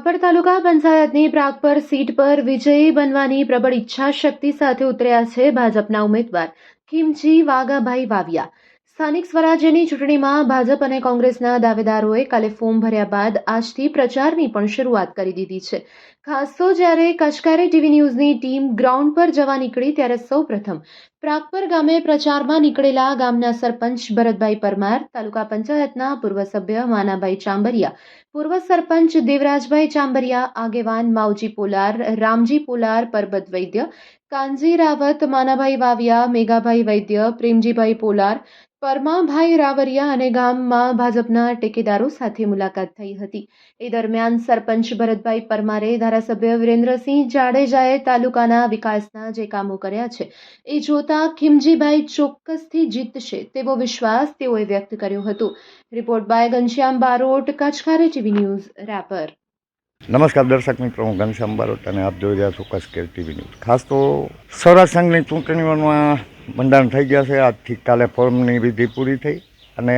રાપર તાલુકા પંચાયતની પ્રાગપર સીટ પર વિજયી બનવાની પ્રબળ ઈચ્છાશક્તિ સાથે ઉતર્યા છે ભાજપના ઉમેદવાર ખીમજી વાઘાભાઈ વાવિયા। સ્થાનિક સ્વરાજ્યની ચૂંટણીમાં ભાજપ અને કોંગ્રેસના દાવેદારોએ કાલે ફોર્મ ભર્યા બાદ આજથી પ્રચારની પણ શરૂઆત કરી દીધી છે। ખાસ તો જ્યારે કચકારી ટીવી ન્યૂઝની ટીમ ગ્રાઉન્ડ પર જવા નીકળી ત્યારે સૌપ્રથમ પ્રાગપર ગામે પ્રચારમાં નીકળેલા ગામના સરપંચ ભરતભાઈ પરમાર, તાલુકા પંચાયતના પૂર્વ સભ્ય માનાભાઈ ચાંબરિયા, પૂર્વ સરપંચ દેવરાજભાઈ ચાંબરિયા, આગેવાન માવજી પોલાર, રામજી પોલાર, પરબત વૈદ્ય, કાનજી રાવત, માનાભાઈ વાવિયા, મેઘાભાઈ વૈદ્ય, પ્રેમજીભાઈ પોલાર, પરમાભાઈ રાવરિયા અને ગામમાં ભાજપના ટેકેદારો સાથે મુલાકાત થઈ હતી। એ દરમિયાન સરપંચ ભરતભાઈ પરમારે ધારાસભ્ય વિરેન્દ્રસિંહ જાડેજાએ તાલુકાના વિકાસના જે કામો કર્યા છે એ જોતા ખીમજીભાઈ ચોક્કસથી જીતશે તેવો વિશ્વાસ તેઓએ વ્યક્ત કર્યો હતો। રિપોર્ટ બાય ઘનશ્યામ બારોટ, કચકારી ટીવી ન્યૂઝ, રાપર। નમસ્કાર દર્શક મિત્રો, હું ઘનશ્યામ બારોટ અને આપ જોઈ રહ્યા છો કચકારી ટીવી ન્યૂઝ। ખાસ તો સૌરાષ્ટ્ર સંઘની ચૂંટણીઓમાં બંધારણ થઈ ગયા છે। આજથી કાલે ફોર્મની વિધિ પૂરી થઈ અને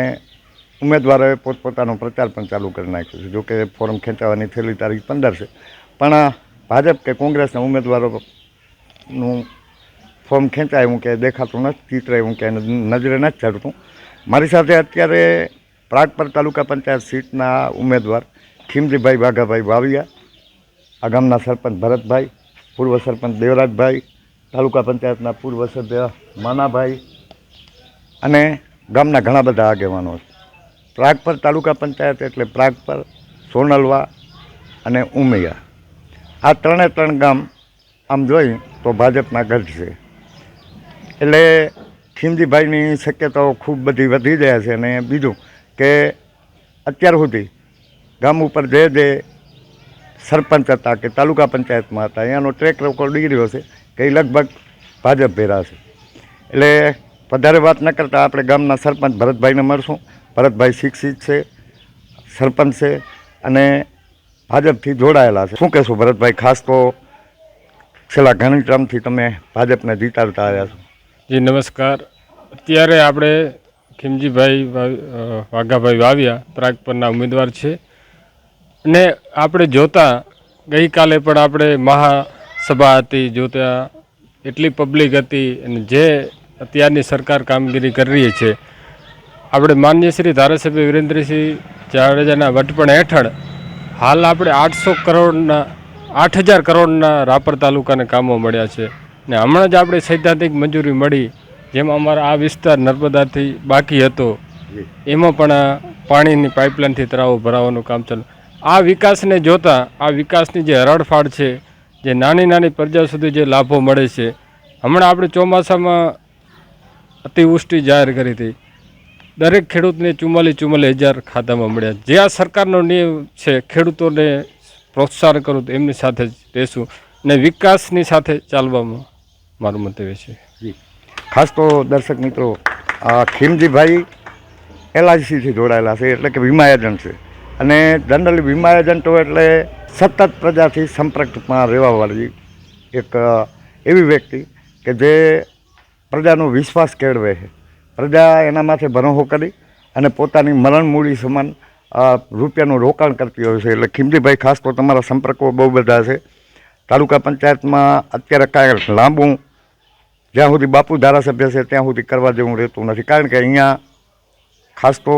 ઉમેદવારોએ પોતપોતાનો પ્રચાર પણ ચાલુ કરી નાખ્યો છે। જોકે ફોર્મ ખેંચાવવાની છેલ્લી તારીખ 15 છે, પણ ભાજપ કે કોંગ્રેસના ઉમેદવારોનું ફોર્મ ખેંચાય એવું કે દેખાતું નથી, ચિત્ર એવું કે નજરે નથી ચડતું। મારી સાથે અત્યારે પ્રાગપર તાલુકા પંચાયત સીટના ઉમેદવાર ખીમજીભાઈ વાઘાભાઈ વાવિયા, આ ગામના સરપંચ ભરતભાઈ, પૂર્વ સરપંચ દેવરાજભાઈ, તાલુકા પંચાયતના પૂર્વ સભ્ય માનાભાઈ અને ગામના ઘણા બધા આગેવાનો છે। પ્રાગપર તાલુકા પંચાયત એટલે પ્રાગપર, સોનલવા અને ઉમિયા, આ ત્રણે ગામ આમ જોઈએ તો ભાજપના ગઢ છે। એટલે ખીમજીભાઈની શક્યતાઓ ખૂબ બધી વધી જાય છે। અને બીજું કે અત્યાર સુધી ગામ ઉપર જે સરપંચ હતા કે તાલુકા પંચાયતમાં હતા એનો ટ્રેક રેકોર્ડ નીકળ્યો છે કે એ લગભગ ભાજપ ભેરા છે। એટલે વધારે વાત ન કરતાં આપણે ગામના સરપંચ ભરતભાઈને મળશું। ભરતભાઈ શિક્ષિત છે, સરપંચ છે અને ભાજપથી જોડાયેલા છે। શું કહેશો ભરતભાઈ? ખાસ તો છેલ્લા ઘણી ટર્મથી તમે ભાજપને જીતાડતા આવ્યા છો। જી નમસ્કાર। અત્યારે આપણે ખીમજીભાઈ વાઘાભાઈ વાવિયા પ્રાગપરના ઉમેદવાર છે અને આપણે જોતા ગઈકાલે પણ આપણે મહાસભા હતી, જોતા એટલી પબ્લિક હતી અને જે અત્યારની સરકાર કામગીરી કરી રહી છે, આપણે માન્ય શ્રી ધારાસભ્ય વિરેન્દ્રસિંહ જાડેજાના વડપણ હેઠળ હાલ આપણે 8,000 કરોડના રાપર તાલુકાને કામો મળ્યા છે ને હમણાં જ આપણે સૈદ્ધાંતિક મંજૂરી મળી, જેમાં અમારા આ વિસ્તાર નર્મદાથી બાકી હતો એમાં પણ પાણીની પાઇપલાઇનથી તળાવો ભરાવાનું કામ ચાલુ। આ વિકાસને જોતા આ વિકાસની જે હરણફાળ છે, જે નાની પ્રજા સુધી જે લાભો મળે છે, હમણાં આપણે ચોમાસામાં અતિવૃષ્ટિ જાહેર કરી હતી, દરેક ખેડૂતને 44,000 ખાતામાં મળ્યા। જે આ સરકારનો નિયમ છે ખેડૂતોને પ્રોત્સાહન કરું તો એમની સાથે જ રહેશું અને વિકાસની સાથે ચાલવામાં મારું મંતવ્ય છે। ખાસ તો દર્શક મિત્રો, ખીમજીભાઈ LICથી જોડાયેલા છે, એટલે કે વીમા એજન્ટ છે અને જનરલી વીમા એજન્ટો એટલે સતત પ્રજાથી સંપર્કમાં રહેવાવાળી એક એવી વ્યક્તિ કે જે પ્રજાનો વિશ્વાસ કેળવે છે। પ્રજા એના માથે ભરોસો કરી અને પોતાની મરણ મૂડી સમાન રૂપિયાનું રોકાણ કરતી હોય છે। એટલે ખીમજીભાઈ ખાસ તો તમારા સંપર્કો બહુ બધા છે। તાલુકા પંચાયતમાં અત્યારે કાંઈ લાંબુ જ્યાં સુધી બાપુ ધારાસભ્ય છે ત્યાં સુધી કરવા જેવું રહેતું નથી, કારણ કે અહીંયા ખાસ તો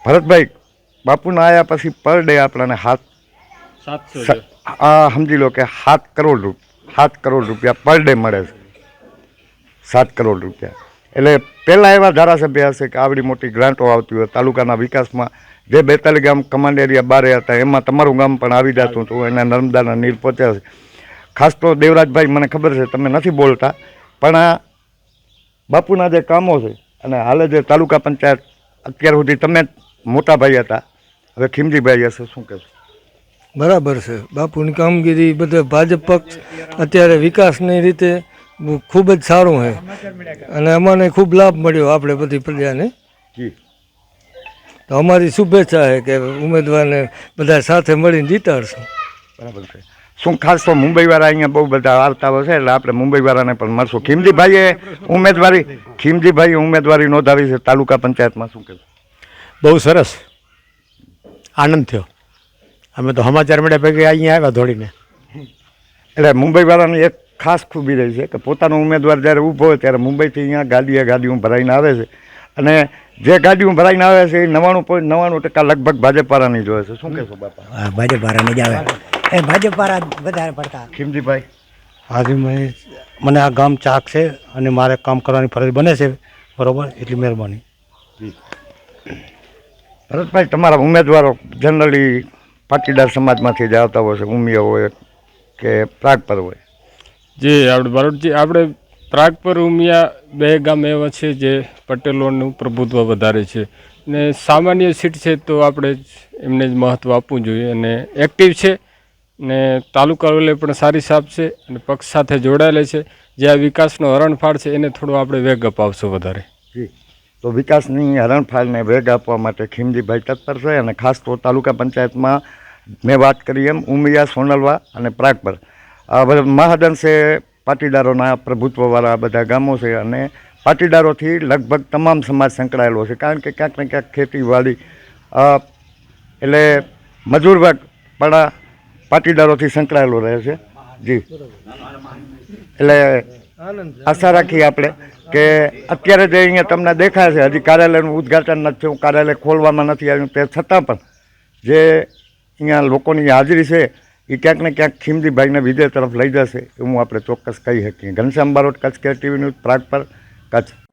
ભરતભાઈ બાપુના આવ્યા પછી પર ડે આપણને સમજી લો કે 7 કરોડ રૂપિયા પર ડે મળે છે। 7 કરોડ રૂપિયા એટલે પહેલાં એવા ધારાસભ્ય હશે કે આવડી મોટી ગ્રાન્ટો આવતી હોય તાલુકાના વિકાસમાં। જે 42 ગામ કમાન્ડ એરિયા બારે હતા એમાં તમારું ગામ પણ આવી જતું હતું, એના નર્મદાના નીર પહોંચ્યા છે। ખાસ તો દેવરાજભાઈ, મને ખબર છે તમે નથી બોલતા, પણ બાપુના જે કામો છે અને હાલે જે તાલુકા પંચાયત અત્યાર સુધી તમે મોટા ભાઈ હતા, હવે ખીમજીભાઈ હશે, શું કહેશો? બરાબર છે, બાપુની કામગીરી બધા ભાજપ પક્ષ અત્યારે વિકાસની રીતે ખૂબ જ સારું છે અને અમને ખૂબ લાભ મળ્યો આપણે બધી પ્રજાને। તો અમારી શુભેચ્છા છે કે ઉમેદવારને બધા સાથે મળીને જીતાડશું। બરાબર છે। શું ખાસ તો મુંબઈવાળા અહીંયા બહુ બધા આવતા હોય છે, એટલે આપણે મુંબઈવાળાને પણ મળશું। ખીમજીભાઈએ ઉમેદવારી નોંધાવી છે તાલુકા પંચાયતમાં, શું કહેશો? બહુ સરસ, આનંદ થયો અમે તો સમાચાર મળ્યા ભેગી અહીંયા આવ્યા દોડીને. એટલે મુંબઈવાળાની એક ખાસ ખૂબી રહી છે કે પોતાનો ઉમેદવાર જ્યારે ઊભો હોય ત્યારે મુંબઈથી અહીંયા ગાડીઓ ભરાઈને આવે છે અને જે ગાડીઓ ભરાઈને આવે છે એ 99.99% લગભગ ભાજપવાળાની જ હોય છે. શું કહેશો બાપા? હા, ભાજપ વાળાને જ આવે. એ ભાજપ વાળા વધારે પડતા. ખીમજીભાઈ, આજે મને આ ગામ ચાક છે અને મારે કામ કરવાની ફરજ બને છે, બરાબર, એટલી મહેરબાની. ભરતભાઈ, તમારા ઉમેદવારો જનરલી પાટીદાર સમાજમાંથી જ આવતા હોય છે, ઉમિયા હોય કે પ્રાગપર હોય? જી, આપણે બારોટજી, આપણે પ્રાગપર ઉમિયા બે ગામ એવા છે જે પટેલોનું પ્રભુત્વ વધારે છે ને સામાન્ય સીટ છે તો આપણે એમને જ મહત્ત્વ આપવું જોઈએ અને એક્ટિવ છે ને તાલુકા લેવલે પણ સારી સાપ છે અને પક્ષ સાથે જોડાયેલા છે. જે આ વિકાસનો હરણફાળ છે એને થોડો આપણે વેગ અપાવશું વધારે. જી, તો વિકાસની હરણફાળને વેગ આપવા માટે ખીમજીભાઈ તત્પર છે અને ખાસ તો તાલુકા પંચાયતમાં મેં વાત કરી એમ ઉમિયા, સોનલવા અને પ્રાગપર આ બધા મહાદંશે પાટીદારોના પ્રભુત્વવાળા બધા ગામો છે અને પાટીદારોથી લગભગ તમામ સમાજ સંકળાયેલો છે, કારણ કે ક્યાંક ને ક્યાંક ખેતીવાડી એટલે મજૂર વર્ગ પણ પાટીદારોથી સંકળાયેલો રહે છે. જી, એટલે આશા રાખીએ આપણે કે અત્યારે જે અહીંયા તમને દેખાય છે હજી કાર્યાલયનું ઉદ્ઘાટન નથી થયું, કાર્યાલય ખોલવામાં નથી આવ્યું, તે છતાં પણ જે અહીંયા લોકોની હાજરી છે એ ક્યાંક ને ક્યાંક ખીમજીભાઈને વિજય તરફ લઈ જશે એવું આપણે ચોક્કસ કહી શકીએ. Ghanshyam Barot, Kutch care TV news, Pragpar, Kutch.